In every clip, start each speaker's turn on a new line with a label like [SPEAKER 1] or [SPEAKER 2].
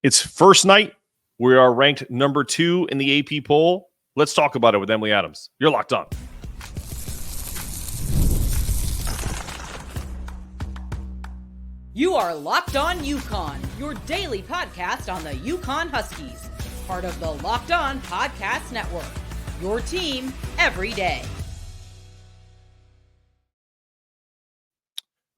[SPEAKER 1] It's first night. We are ranked number 2 in the AP poll. Let's talk about it with Emily Adams. You're locked on.
[SPEAKER 2] You are Locked On UConn, your daily podcast on the UConn Huskies, part of the Locked On Podcast Network, your team every day.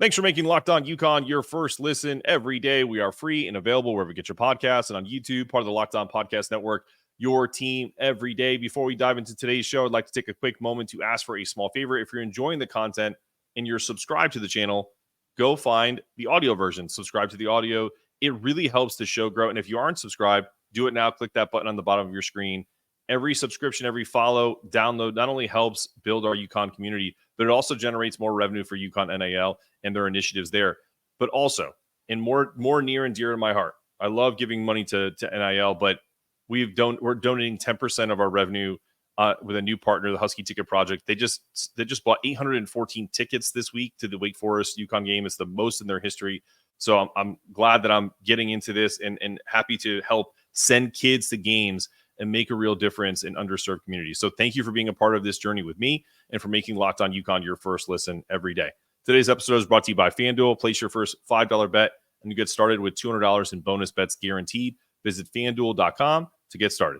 [SPEAKER 1] Thanks for making Locked On UConn your first listen every day. We are free and available wherever you get your podcasts and on YouTube, part of the Locked On Podcast Network, your team every day. Before we dive into today's show, I'd like to take a quick moment to ask for a small favor. If you're enjoying the content and you're subscribed to the channel, go find the audio version. Subscribe to the audio. It really helps the show grow. And if you aren't subscribed, do it now. Click that button on the bottom of your screen. Every subscription, every follow, download not only helps build our UConn community, but it also generates more revenue for UConn NIL and their initiatives there. But also, and more near and dear to my heart, I love giving money to NIL, but we're donating 10% of our revenue with a new partner, the Husky Ticket Project. They just bought 814 tickets this week to the Wake Forest UConn game. It's the most in their history. So I'm glad that I'm getting into this and happy to help send kids to games and make a real difference in underserved communities. So thank you for being a part of this journey with me and for making Locked On UConn your first listen every day. Today's episode is brought to you by FanDuel. Place your first $5 bet and you get started with $200 in bonus bets guaranteed. Visit FanDuel.com to get started.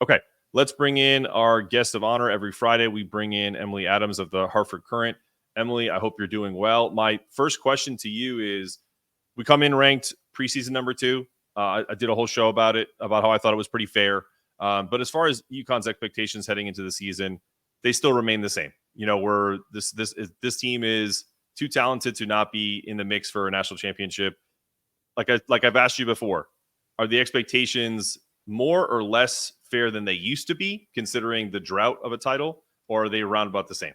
[SPEAKER 1] Okay, let's bring in our guest of honor. Every Friday, we bring in Emily Adams of the Hartford Courant. Emily, I hope you're doing well. My first question to you is, we come in ranked preseason number 2. I did a whole show about it, about how I thought it was pretty fair. But as far as UConn's expectations heading into the season, they still remain the same. You know, this team is too talented to not be in the mix for a national championship. Like I've asked you before, are the expectations more or less fair than they used to be, considering the drought of a title, or are they around about the same?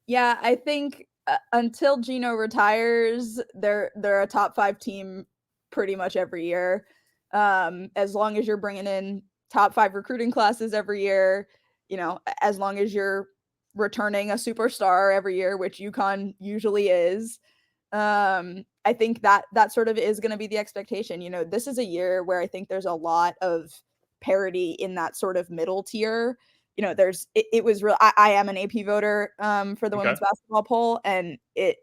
[SPEAKER 3] Yeah, I think until Gino retires, they're a top 5 team pretty much every year. As long as you're bringing in top 5 recruiting classes every year, you know, as long as you're returning a superstar every year, which UConn usually is, I think that sort of is going to be the expectation. You know, this is a year where I think there's a lot of parity in that sort of middle tier. You know, it was real. I am an AP voter for the women's basketball poll, and it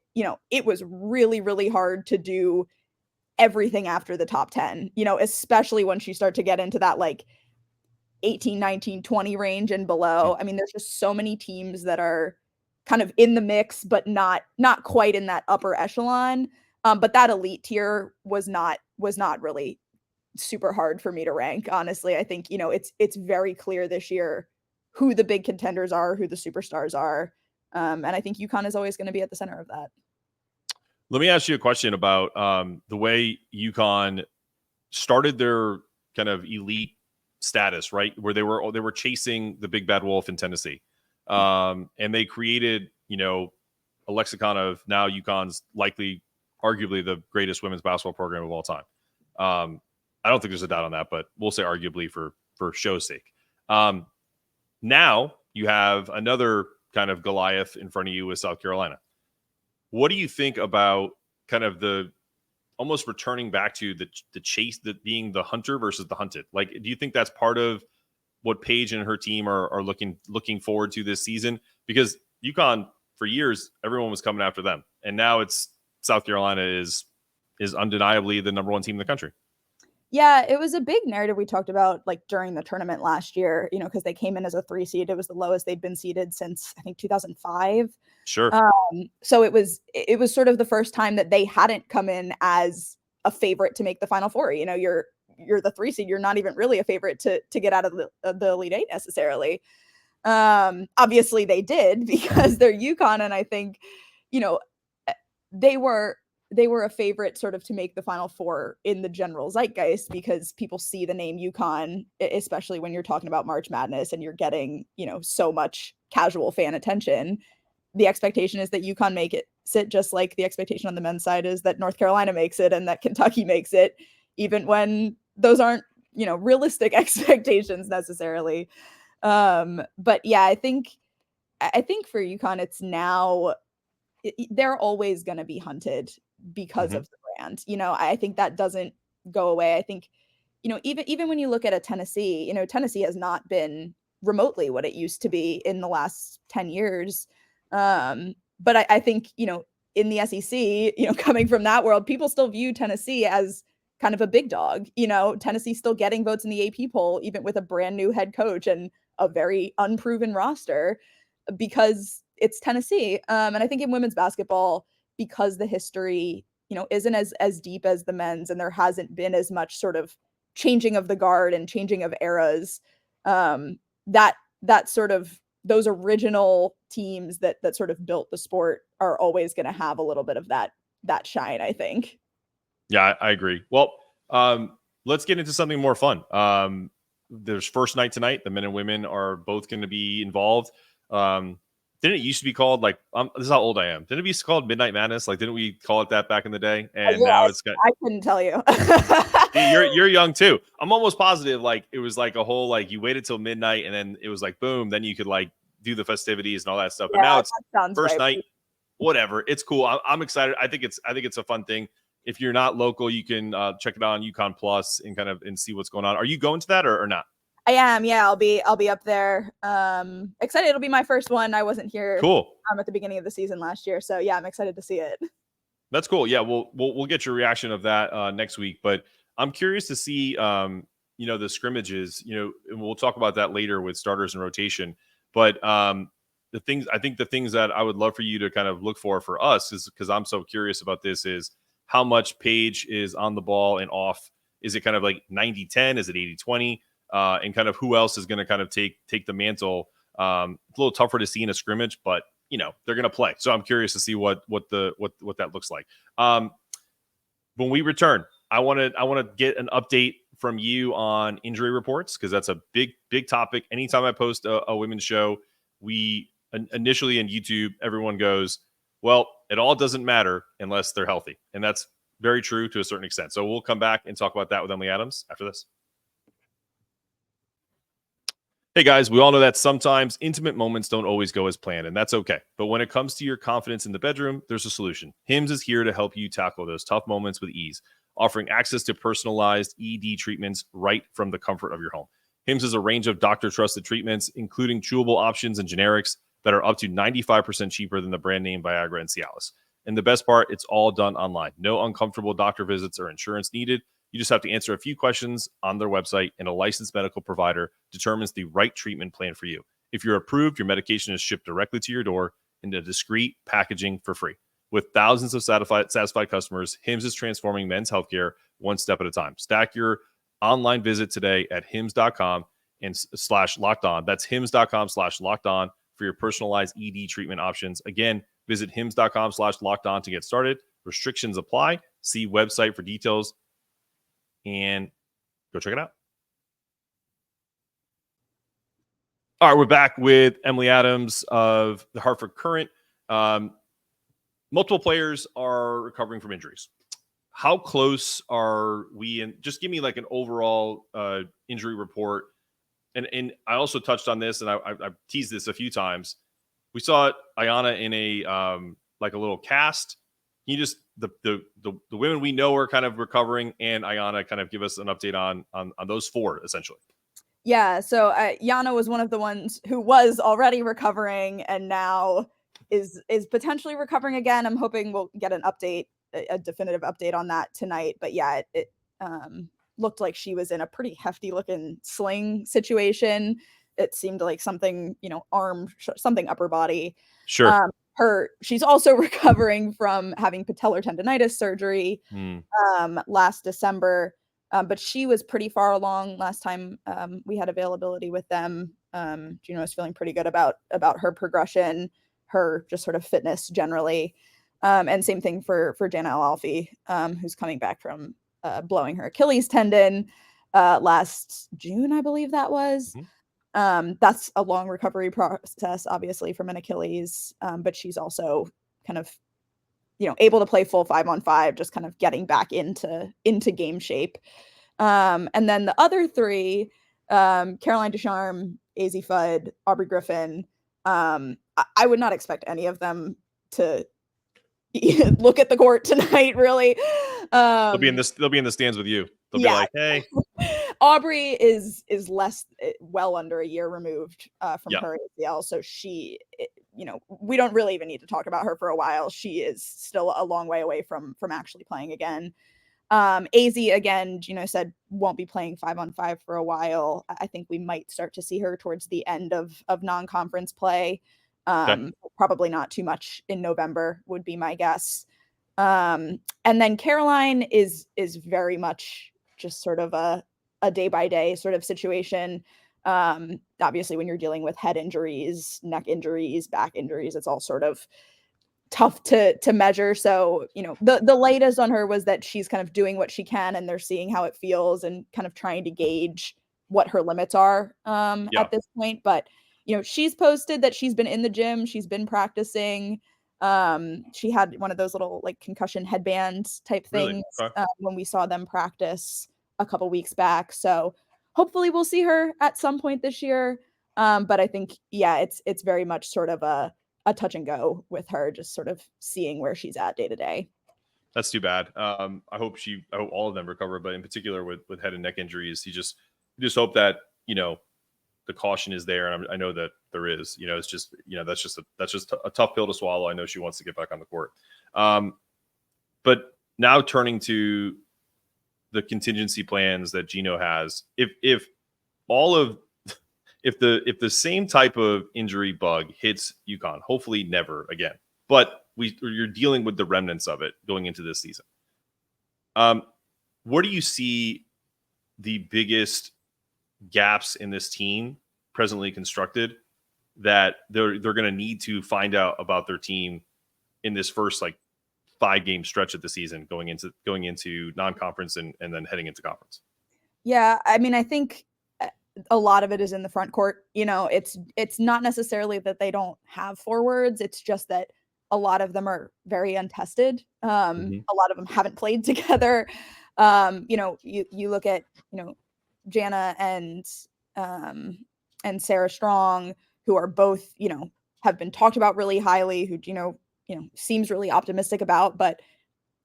[SPEAKER 3] was really, really hard to do everything after the top 10, you know, especially once you start to get into that like 18, 19, 20 range and below. I mean, there's just so many teams that are kind of in the mix, but not quite in that upper echelon. But that elite tier was not really super hard for me to rank. Honestly, I think, you know, it's very clear this year who the big contenders are, who the superstars are. And I think UConn is always going to be at the center of that.
[SPEAKER 1] Let me ask you a question about the way UConn started their kind of elite status, right? Where they were chasing the big bad wolf in Tennessee. And they created, you know, a lexicon of now UConn's likely, arguably the greatest women's basketball program of all time. I don't think there's a doubt on that, but we'll say arguably for show's sake. Now you have another kind of Goliath in front of you with South Carolina. What do you think about kind of the almost returning back to the chase, that being the hunter versus the hunted? Like, do you think that's part of what Paige and her team are looking forward to this season? Because UConn, for years, everyone was coming after them, and now it's South Carolina is undeniably the number 1 team in the country.
[SPEAKER 3] Yeah, it was a big narrative we talked about like during the tournament last year, you know, because they came in as a 3 seed. It was the lowest they'd been seeded since, I think, 2005.
[SPEAKER 1] Sure.
[SPEAKER 3] So it was sort of the first time that they hadn't come in as a favorite to make the Final Four. You know, you're the 3 seed. You're not even really a favorite to get out of the Elite 8 necessarily. Obviously they did, because they're UConn, and I think, you know, they were a favorite sort of to make the Final Four in the general zeitgeist, because people see the name UConn, especially when you're talking about March Madness and you're getting, you know, so much casual fan attention. The expectation is that UConn make it sit, just like the expectation on the men's side is that North Carolina makes it and that Kentucky makes it, even when those aren't, you know, realistic expectations necessarily. But yeah, I think for UConn, it's now, they're always going to be hunted because of the brand. You know, I think that doesn't go away. I think even when you look at a Tennessee, Tennessee has not been remotely what it used to be in the last 10 years. But I think, in the SEC, coming from that world, people still view Tennessee as kind of a big dog. Tennessee still getting votes in the AP poll, even with a brand new head coach and a very unproven roster, because it's Tennessee. And I think in women's basketball, because the history, isn't as deep as the men's, and there hasn't been as much sort of changing of the guard and changing of eras, that sort of those original teams that sort of built the sport are always going to have a little bit of that shine, I think.
[SPEAKER 1] Yeah, I agree. Well, let's get into something more fun. There's first night tonight. The men and women are both going to be involved. Didn't it used to be called this is how old I am. Didn't it be called Midnight Madness? Didn't we call it that back in the day? And now it's got.
[SPEAKER 3] I couldn't tell you.
[SPEAKER 1] You're young too. I'm almost positive it was a whole you waited till midnight and then it was boom, then you could do the festivities and all that stuff. But now it's first night, whatever. It's cool. I'm excited. I think it's a fun thing. If you're not local, you can check it out on UConn Plus and see what's going on. Are you going to that or not?
[SPEAKER 3] I am. Yeah, I'll be up there. Excited. It'll be my first one. I wasn't here.
[SPEAKER 1] Cool.
[SPEAKER 3] At the beginning of the season last year. So yeah, I'm excited to see it.
[SPEAKER 1] That's cool. Yeah, we'll get your reaction of that next week. But I'm curious to see the scrimmages, and we'll talk about that later with starters and rotation. But the things that I would love for you to kind of look for us is, because I'm so curious about this, is how much Paige is on the ball and off. Is it kind of 90-10? Is it 80-20? And kind of who else is going to kind of take the mantle? It's a little tougher to see in a scrimmage, but they're going to play. So I'm curious to see what that looks like. When we return, I want to get an update from you on injury reports, because that's a big topic. Anytime I post a women's show, we initially in YouTube, everyone goes, well, it all doesn't matter unless they're healthy. And that's very true to a certain extent. So we'll come back and talk about that with Emily Adams after this. Hey guys, we all know that sometimes intimate moments don't always go as planned, and that's okay. But when it comes to your confidence in the bedroom, there's a solution. Hims is here to help you tackle those tough moments with ease, offering access to personalized ED treatments right from the comfort of your home. Hims is a range of doctor-trusted treatments, including chewable options and generics that are up to 95% cheaper than the brand name Viagra and Cialis. And the best part, it's all done online. No uncomfortable doctor visits or insurance needed. You just have to answer a few questions on their website, and a licensed medical provider determines the right treatment plan for you. If you're approved, your medication is shipped directly to your door in a discreet packaging for free. With thousands of satisfied customers, Hims is transforming men's healthcare one step at a time. Stack your online visit today at hims.com and /lockedon. That's hims.com/lockedon for your personalized ED treatment options. Again, visit hims.com/lockedon to get started. Restrictions apply. See website for details. And go check it out. All right, we're back with Emily Adams of the Hartford Courant. Multiple players are recovering from injuries. How close are we? And just give me an overall injury report. And I also touched on this, and I teased this a few times. We saw Ayanna in a little cast. Can you just the women we know are kind of recovering, and Ayanna kind of give us an update on those four essentially.
[SPEAKER 3] Yeah, so Yana was one of the ones who was already recovering and now is potentially recovering again. I'm hoping we'll get an update, a definitive update on that tonight. But yeah, it looked like she was in a pretty hefty looking sling situation. It seemed like something, arm, something upper body.
[SPEAKER 1] Sure.
[SPEAKER 3] She's also recovering from having patellar tendonitis surgery last December. But she was pretty far along last time we had availability with them. Gina was feeling pretty good about her progression, her just sort of fitness generally. And same thing for Jana Al-Alfi, who's coming back from blowing her Achilles tendon last June, I believe that was. That's a long recovery process, obviously, from an Achilles, but she's also kind of, able to play full 5-on-5, just kind of getting back into game shape. And then the other three, Caroline Ducharme, Azzi Fudd, Aubrey Griffin, I would not expect any of them to look at the court tonight, really.
[SPEAKER 1] They'll be in the stands with you. They'll be like, hey.
[SPEAKER 3] Aubrey is less well under a year removed from
[SPEAKER 1] Yep.
[SPEAKER 3] her ACL, so she, we don't really even need to talk about her for a while. She is still a long way away from actually playing again. AZ, again, Gino said won't be playing 5-on-5 for a while. I think we might start to see her towards the end of non-conference play.
[SPEAKER 1] Okay.
[SPEAKER 3] Probably not too much in November would be my guess. And then Caroline is very much just sort of a day-by-day sort of situation. Obviously, when you're dealing with head injuries, neck injuries, back injuries, it's all sort of tough to measure. So, the latest on her was that she's kind of doing what she can and they're seeing how it feels and kind of trying to gauge what her limits are at this point. But, she's posted that she's been in the gym, she's been practicing. She had one of those little like concussion headbands type things when we saw them practice a couple weeks back. So hopefully we'll see her at some point this year. But I think, it's very much sort of a touch and go with her, just sort of seeing where she's at day to day.
[SPEAKER 1] That's too bad. I hope all of them recover, but in particular with head and neck injuries, you just hope that, the caution is there. And I know that there is, it's just, that's just a tough pill to swallow. I know she wants to get back on the court. But now turning to the contingency plans that Gino has, if the same type of injury bug hits UConn, hopefully never again, but you're dealing with the remnants of it going into this season. Where do you see the biggest gaps in this team presently constructed that they're going to need to find out about their team in this first 5-game stretch of the season going into non-conference and then heading into conference?
[SPEAKER 3] Yeah, I mean, I think a lot of it is in the front court. It's not necessarily that they don't have forwards. It's just that a lot of them are very untested. A lot of them haven't played together. You look at, Jana and Sarah Strong, who are both, have been talked about really highly, who, seems really optimistic about, but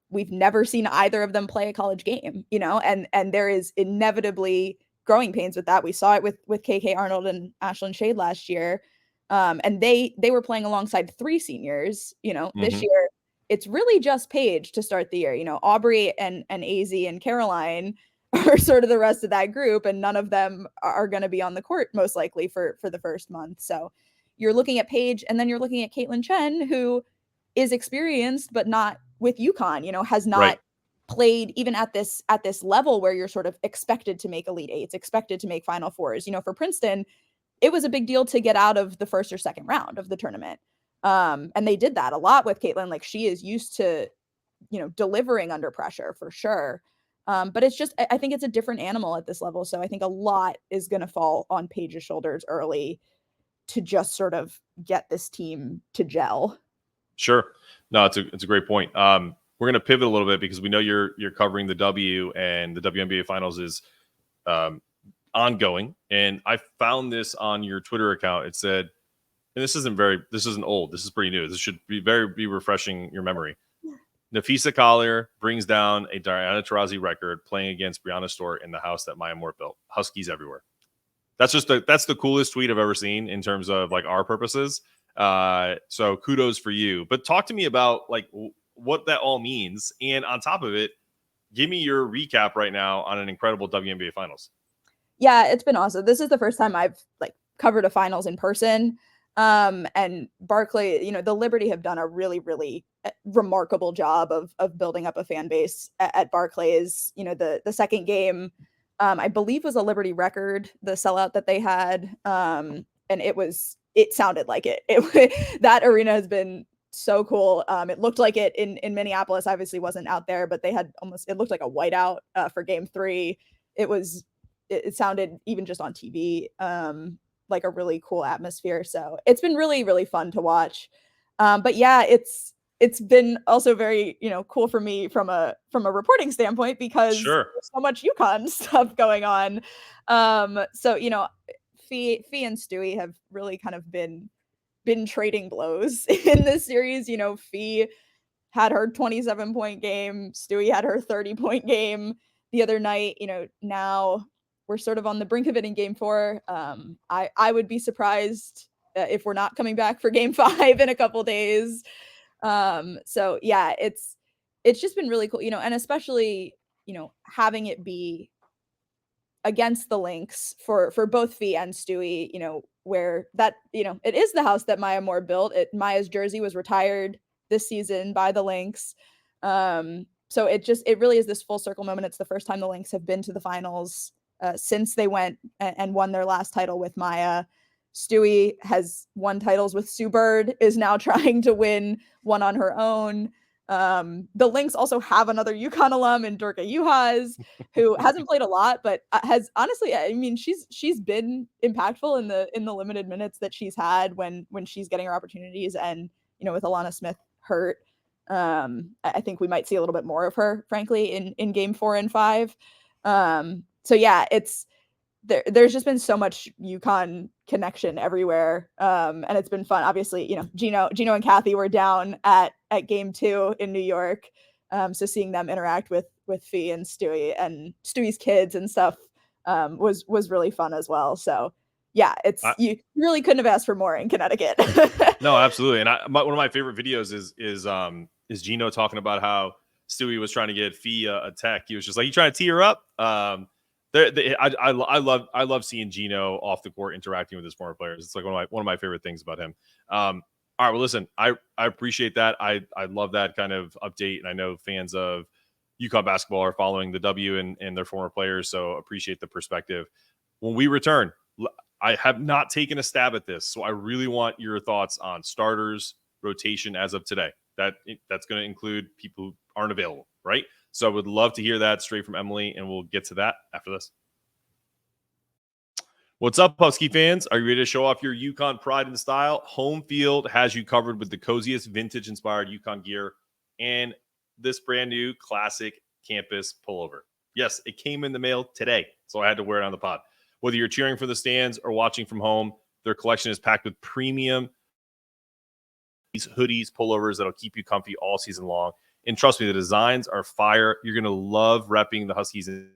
[SPEAKER 3] we've never seen either of them play a college game, and there is inevitably growing pains with that. We saw it with KK Arnold and Ashlyn Shade last year. And they were playing alongside 3 seniors, this year. It's really just Paige to start the year. Aubrey and AZ and Caroline are sort of the rest of that group, and none of them are going to be on the court most likely for the first month. So you're looking at Paige, and then you're looking at Caitlin Chen, who is experienced, but not with UConn, has not played even at this level where you're sort of expected to make Elite Eights, expected to make Final Fours. For Princeton, it was a big deal to get out of the first or second round of the tournament. And they did that a lot with Caitlin. She is used to, delivering under pressure for sure. But it's just, I think it's a different animal at this level. So I think a lot is going to fall on Paige's shoulders early to just sort of get this team to gel.
[SPEAKER 1] Sure. No, it's a great point. We're going to pivot a little bit because we know you're covering the W, and the WNBA finals is ongoing. And I found this on your Twitter account. It said, and this isn't old. This is pretty new. This should be refreshing your memory. Nafisa Collier brings down a Diana Taurasi record playing against Brianna Stewart in the house that Maya Moore built. Huskies everywhere. That's the coolest tweet I've ever seen in terms of our purposes. So kudos for you. But talk to me about what that all means. And on top of it, give me your recap right now on an incredible WNBA finals.
[SPEAKER 3] Yeah, it's been awesome. This is the first time I've covered a finals in person. And Barclay, the Liberty have done a really, really remarkable job of building up a fan base at Barclays. The second game, I believe, was a Liberty record, the sellout that they had. And it sounded like it. That arena has been so cool. It looked like it in Minneapolis. Obviously wasn't out there, but they had it looked like a whiteout for game 3. It sounded, even just on TV, like a really cool atmosphere. So it's been really, really fun to watch. But yeah, it's been also very, cool for me from a reporting standpoint, because there's so much UConn stuff going on. So, Fee and Stewie have really kind of been trading blows in this series. Fee had her 27-point game. Stewie had her 30-point game the other night. Now we're sort of on the brink of it in game 4. I would be surprised if we're not coming back for game 5 in a couple days. So yeah, it's just been really cool, and especially, having it be against the Lynx for both Fee and Stewie, where that, it is the house that Maya Moore built. Maya's jersey was retired this season by the Lynx. So it really is this full circle moment. It's the first time the Lynx have been to the finals since they went and won their last title with Maya. Stewie has won titles with Sue Bird, is now trying to win one on her own. The Lynx also have another UConn alum in Dorka Juhas, who hasn't played a lot, but has honestly, I mean, she's been impactful in the limited minutes that she's had when she's getting her opportunities. And, with Alana Smith hurt, I think we might see a little bit more of her, frankly, in game 4 and 5. So yeah, there's just been so much UConn connection everywhere. And it's been fun. Obviously, Gino and Kathy were down at game 2 in New York. So seeing them interact with Fee and Stewie and Stewie's kids and stuff was really fun as well. So yeah, you really couldn't have asked for more in Connecticut.
[SPEAKER 1] No, absolutely. And one of my favorite videos is Gino talking about how Stewie was trying to get Fee a tech. He was just like, "You trying to tee her up?" I love seeing Gino off the court interacting with his former players. It's like one of my favorite things about him. All right, well, listen, I appreciate that. I love that kind of update, and I know fans of UConn basketball are following the W and their former players, so appreciate the perspective. When we return, I have not taken a stab at this, so I really want your thoughts on starters, rotation as of today. That's going to include people who aren't available, right? So I would love to hear that straight from Emily, and we'll get to that after this. What's up, Husky fans? Are you ready to show off your UConn pride and style? HomeField has you covered with the coziest vintage-inspired UConn gear and this brand new classic campus pullover. Yes, it came in the mail today, so I had to wear it on the pod. Whether you're cheering from the stands or watching from home, their collection is packed with premium hoodies, pullovers that'll keep you comfy all season long. And trust me, the designs are fire. You're going to love repping the Huskies. And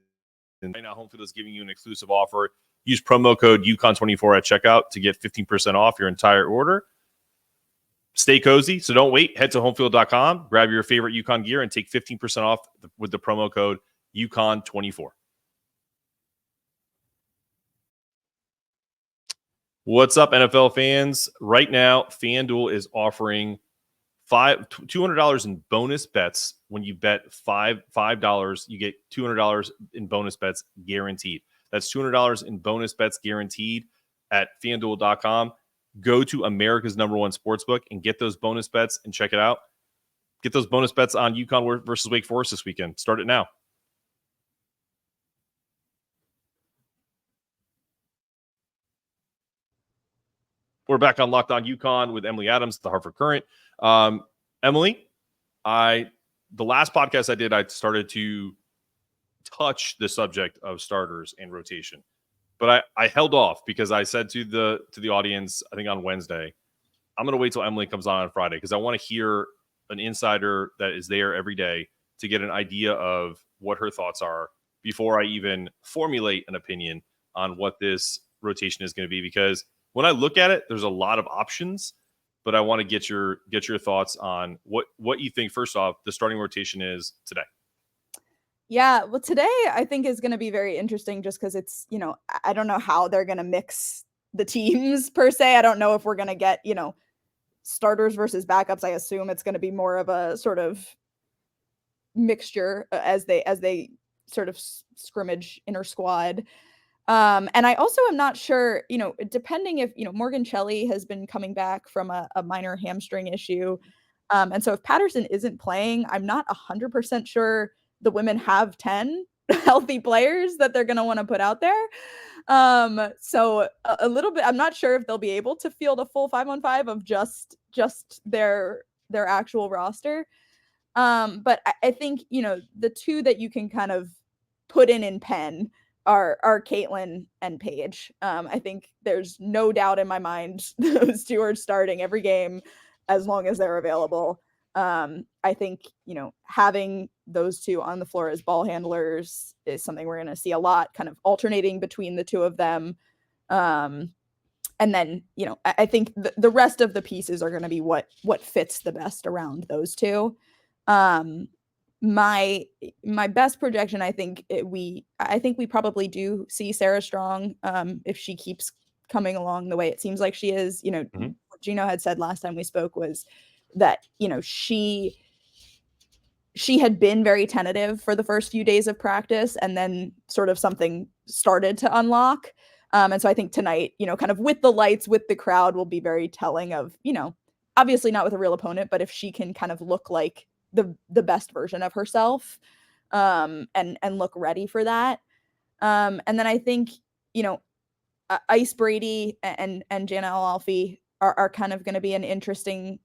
[SPEAKER 1] right now, HomeField is giving you an exclusive offer. Use promo code UConn24 at checkout to get 15% off your entire order. Stay cozy, so don't wait. Head to homefield.com, grab your favorite UConn gear, and take 15% off with the promo code UConn24. What's up, NFL fans? Right now, FanDuel is offering $200 in bonus bets. When you bet $5, you get $200 in bonus bets guaranteed. That's $200 in bonus bets guaranteed at FanDuel.com. Go to America's #1 sportsbook and get those bonus bets and check it out. Get those bonus bets on UConn versus Wake Forest this weekend. Start it now. We're back on Locked On UConn with Emily Adams, the Hartford Courant. Emily, the last podcast I did, I started to touch the subject of starters and rotation, but I held off because I said to the audience, I think on Wednesday, I'm going to wait till Emily comes on Friday because I want to hear an insider that is there every day to get an idea of what her thoughts are before I even formulate an opinion on what this rotation is going to be. Because when I look at it, there's a lot of options, but I want to get your thoughts on what you think, first off, the starting rotation is today.
[SPEAKER 3] Yeah, well, today I think is going to be very interesting just because it's, I don't know how they're going to mix the teams per se. I don't know if we're going to get, starters versus backups. I assume it's going to be more of a sort of mixture as they sort of scrimmage inter squad. And I also am not sure, depending if, Morgan Shelley has been coming back from a minor hamstring issue. And so if Patterson isn't playing, I'm not 100% sure the women have 10 healthy players that they're going to want to put out there. So a little bit, I'm not sure if they'll be able to field a full 5-on-5 of just their actual roster. But I think, the two that you can kind of put in pen are Caitlin and Paige. I think there's no doubt in my mind those two are starting every game as long as they're available. I think, having those two on the floor as ball handlers is something we're going to see a lot, kind of alternating between the two of them. And then, I think the rest of the pieces are going to be what fits the best around those two. My best projection, I think we probably do see Sarah Strong if she keeps coming along the way it seems like she is. What Gino had said last time we spoke was that she had been very tentative for the first few days of practice, and then sort of something started to unlock. And so I think tonight, kind of with the lights, with the crowd, will be very telling of, obviously not with a real opponent, but if she can kind of look like the best version of herself, and look ready for that. And then I think, Ice Brady and Jana Al-Alfi are kind of going to be an interesting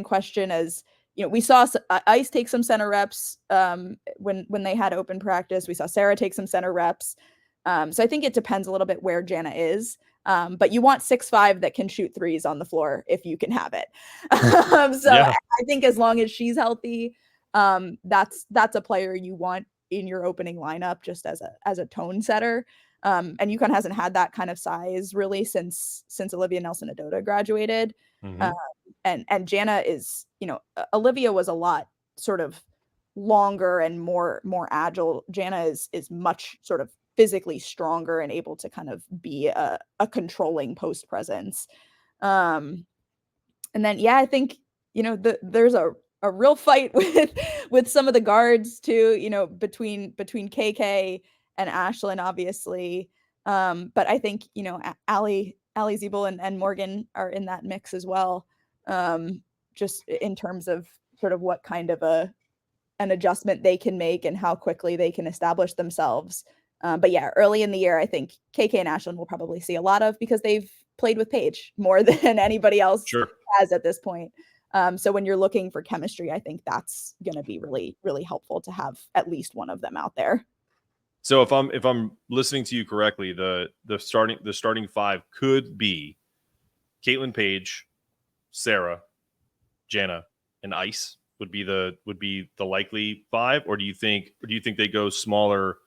[SPEAKER 3] question, as we saw Ice take some center reps when they had open practice. We saw Sarah take some center reps. So I think it depends a little bit where Jana is. But you want 6'5" that can shoot threes on the floor if you can have it. I think as long as she's healthy, that's a player you want in your opening lineup just as a tone setter. And UConn hasn't had that kind of size really since Olivia Nelson-Adota graduated. And Jana is, Olivia was a lot sort of longer and more agile. Jana is much sort of physically stronger and able to kind of be a controlling post presence. And then, I think, there's a real fight with some of the guards too, between KK and Ashlyn, obviously. But I think, Ali Ziebel and Morgan are in that mix as well. Just in terms of sort of what kind of an adjustment they can make and how quickly they can establish themselves. But early in the year, I think KK and Ashlyn will probably see a lot of, because they've played with Paige more than anybody else has at this point. So when you're looking for chemistry, I think that's going to be really, really helpful to have at least one of them out there.
[SPEAKER 1] So if I'm listening to you correctly, the starting five could be Caitlin Paige, Sarah, Jana, and Ice would be the likely five, or do you think they go smaller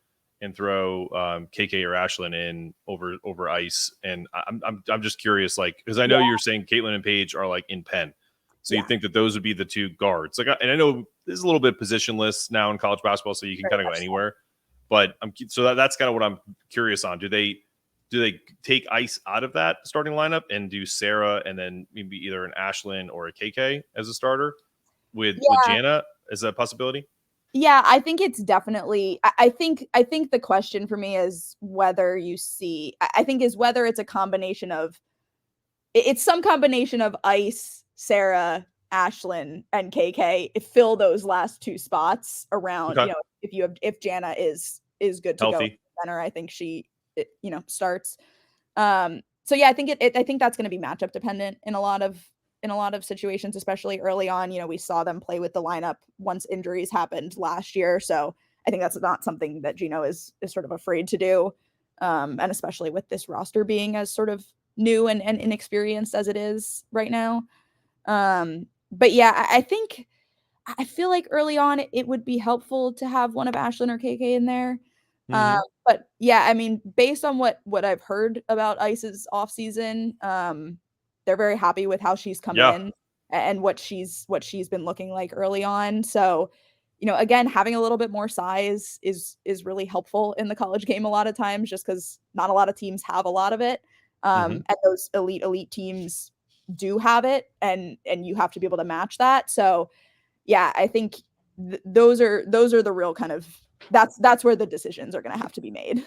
[SPEAKER 1] and throw KK or Ashlyn in over Ice? And I'm just curious, like, because I know you're saying Caitlin and Paige are like in Penn, so you think that those would be the two guards. Like, and I know this is a little bit positionless now in college basketball, so you can kind of go anywhere. But that's kind of what I'm curious on. Do they take Ice out of that starting lineup and do Sarah and then maybe either an Ashlyn or a KK as a starter with Jana? Is that a possibility?
[SPEAKER 3] Yeah, I think it's definitely. I think the question for me is whether it's a combination of. It's some combination of Ice, Sarah, Ashlyn, and KK. Fill those last two spots around.
[SPEAKER 1] Okay.
[SPEAKER 3] If Jana is good to
[SPEAKER 1] healthy
[SPEAKER 3] go center, I think she starts. So I think I think that's going to be matchup dependent in a lot of situations, especially early on. We saw them play with the lineup once injuries happened last year. So I think that's not something that Gino is sort of afraid to do. And especially with this roster being as sort of new and inexperienced as it is right now. But I feel like early on it would be helpful to have one of Ashlyn or KK in there. But I mean, based on what I've heard about Ice's offseason, they're very happy with how she's come in and what she's been looking like early on. So, again, having a little bit more size is really helpful in the college game a lot of times, just because not a lot of teams have a lot of it. And those elite teams do have it, and you have to be able to match that. So, I think those are the real kind of that's where the decisions are going to have to be made.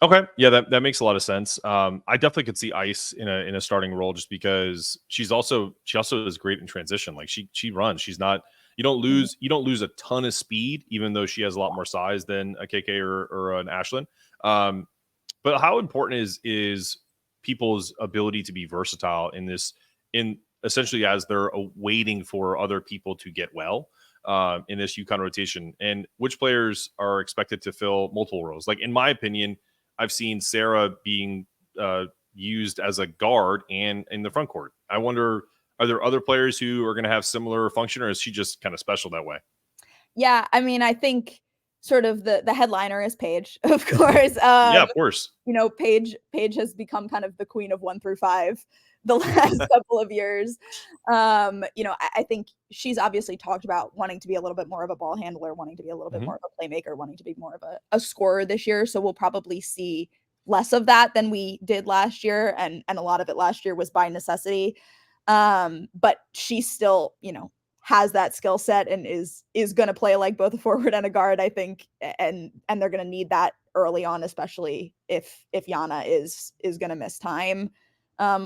[SPEAKER 1] Okay, yeah, that makes a lot of sense. I definitely could see Ice in a starting role, just because she also is great in transition. Like she runs. She's not. You don't lose a ton of speed, even though she has a lot more size than a KK or an Ashlyn. But how important is people's ability to be versatile in essentially as they're waiting for other people to get well in this UConn rotation, and which players are expected to fill multiple roles? Like, in my opinion, I've seen Sarah being used as a guard and in the front court. I wonder Are there other players who are going to have similar function, or is she just kind of special that way?
[SPEAKER 3] Yeah, I mean, I think sort of the headliner is Paige, of course.
[SPEAKER 1] Yeah, of course.
[SPEAKER 3] Paige has become kind of the queen of 1 through 5 the last couple of years. I think she's obviously talked about wanting to be a little bit more of a ball handler, wanting to be a little bit more of a playmaker, wanting to be more of a scorer this year. So we'll probably see less of that than we did last year. And a lot of it last year was by necessity. But she still, has that skill set and is going to play like both a forward and a guard, I think. And they're going to need that early on, especially if Yana is going to miss time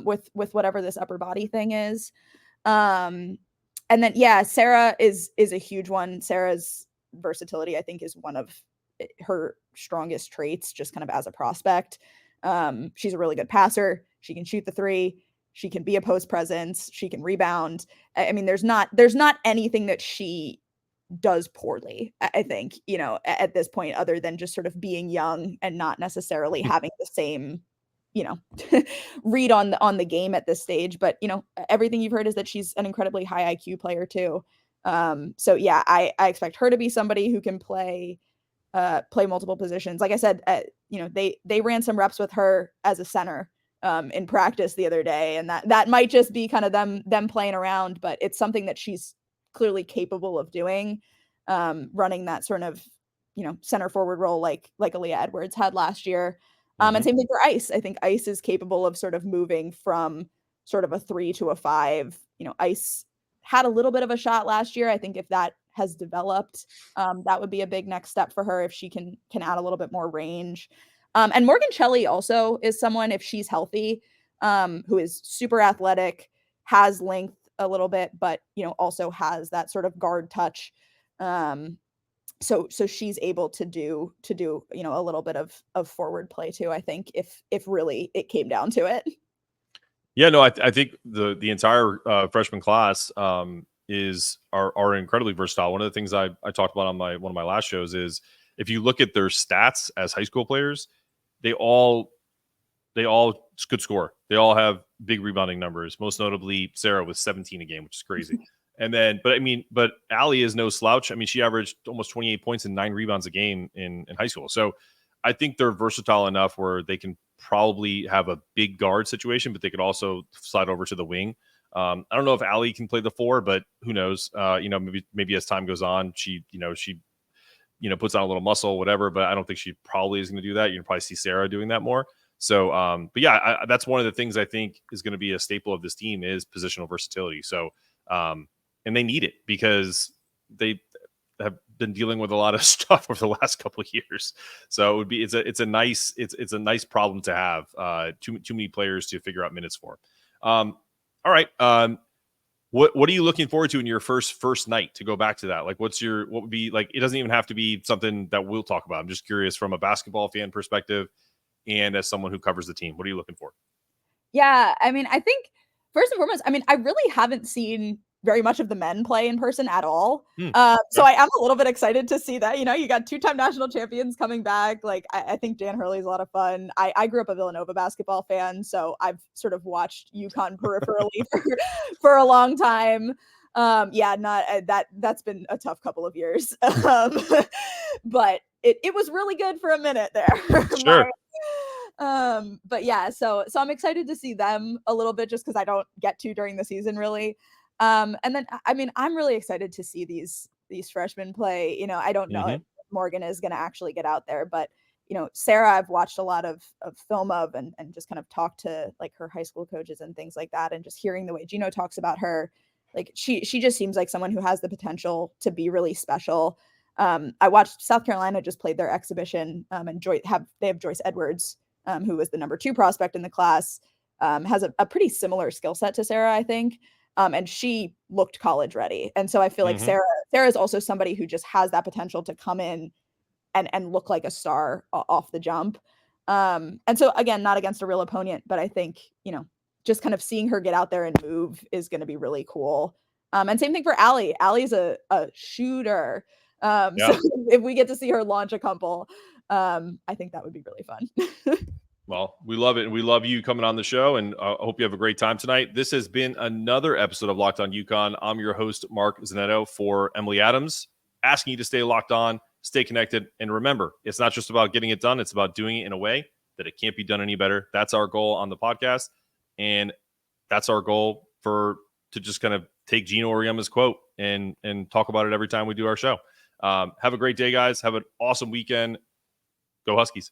[SPEAKER 3] with whatever this upper body thing is. And then, yeah, Sarah is a huge one. Sarah's versatility, I think, is one of her strongest traits, just kind of as a prospect. She's a really good passer. She can shoot the three. She can be a post presence. She can rebound. I mean, there's not anything that she does poorly, I think, at this point, other than just sort of being young and not necessarily having the same, read on the game at this stage. But, everything you've heard is that she's an incredibly high IQ player too. So yeah, I expect her to be somebody who can play multiple positions. Like I said, they ran some reps with her as a center in practice the other day, and that might just be kind of them playing around, but it's something that she's clearly capable of doing, running that sort of center forward role like Aaliyah Edwards had last year. And same thing for Ice. I think Ice is capable of sort of moving from sort of a 3 to a 5. Ice had a little bit of a shot last year. I think if that has developed, that would be a big next step for her if she can add a little bit more range. And Morgan Shelley also is someone, if she's healthy, who is super athletic, has length a little bit, but, also has that sort of guard touch. So she's able to do, a little bit of forward play too, I think, if really it came down to it.
[SPEAKER 1] Yeah, no, I think the entire freshman class are incredibly versatile. One of the things I talked about on one of my last shows is if you look at their stats as high school players, they all could score. They all have big rebounding numbers, most notably Sarah with 17 a game, which is crazy. And then, but Allie is no slouch. I mean, she averaged almost 28 points and 9 rebounds a game in high school. So I think they're versatile enough where they can probably have a big guard situation, but they could also slide over to the wing. I don't know if Allie can play the 4, but who knows? Maybe as time goes on, she puts on a little muscle, whatever, but I don't think she probably is going to do that. You can probably see Sarah doing that more. So, but yeah, that's one of the things I think is going to be a staple of this team is positional versatility. So, and they need it because they have been dealing with a lot of stuff over the last couple of years. So it's a nice problem to have. Too many players to figure out minutes for. All right. What are you looking forward to in your first night, to go back to that? Like, what would be like, it doesn't even have to be something that we'll talk about. I'm just curious from a basketball fan perspective and as someone who covers the team, what are you looking for?
[SPEAKER 3] Yeah. I mean, I think first and foremost, I really haven't seen very much of the men play in person at all. So I am a little bit excited to see that, you got 2-time national champions coming back. Like, I think Dan Hurley's a lot of fun. I grew up a Villanova basketball fan, so I've sort of watched UConn peripherally for a long time. That's been a tough couple of years. But it was really good for a minute there.
[SPEAKER 1] Sure.
[SPEAKER 3] But yeah, so I'm excited to see them a little bit just because I don't get to during the season really. And then, I'm really excited to see these freshmen play. I don't know if Morgan is going to actually get out there, but, Sarah, I've watched a lot of film of and just kind of talked to like her high school coaches and things like that. And just hearing the way Gino talks about her, like she just seems like someone who has the potential to be really special. I watched South Carolina just played their exhibition, and they have Joyce Edwards, who was the number 2 prospect in the class, has a pretty similar skill set to Sarah, I think. And she looked college ready. And so I feel like Sarah is also somebody who just has that potential to come in and look like a star off the jump. And so again, not against a real opponent, but I think, just kind of seeing her get out there and move is going to be really cool. And same thing for Allie. Allie's a shooter. So if we get to see her launch a couple, I think that would be really fun.
[SPEAKER 1] Well, we love it, and we love you coming on the show, and I hope you have a great time tonight. This has been another episode of Locked On UConn. I'm your host, Mark Zanetto, for Emily Adams, asking you to stay locked on, stay connected, and remember, it's not just about getting it done, it's about doing it in a way that it can't be done any better. That's our goal on the podcast, and that's our goal to just kind of take Gino Auriemma's quote and talk about it every time we do our show. Have a great day, guys. Have an awesome weekend. Go Huskies.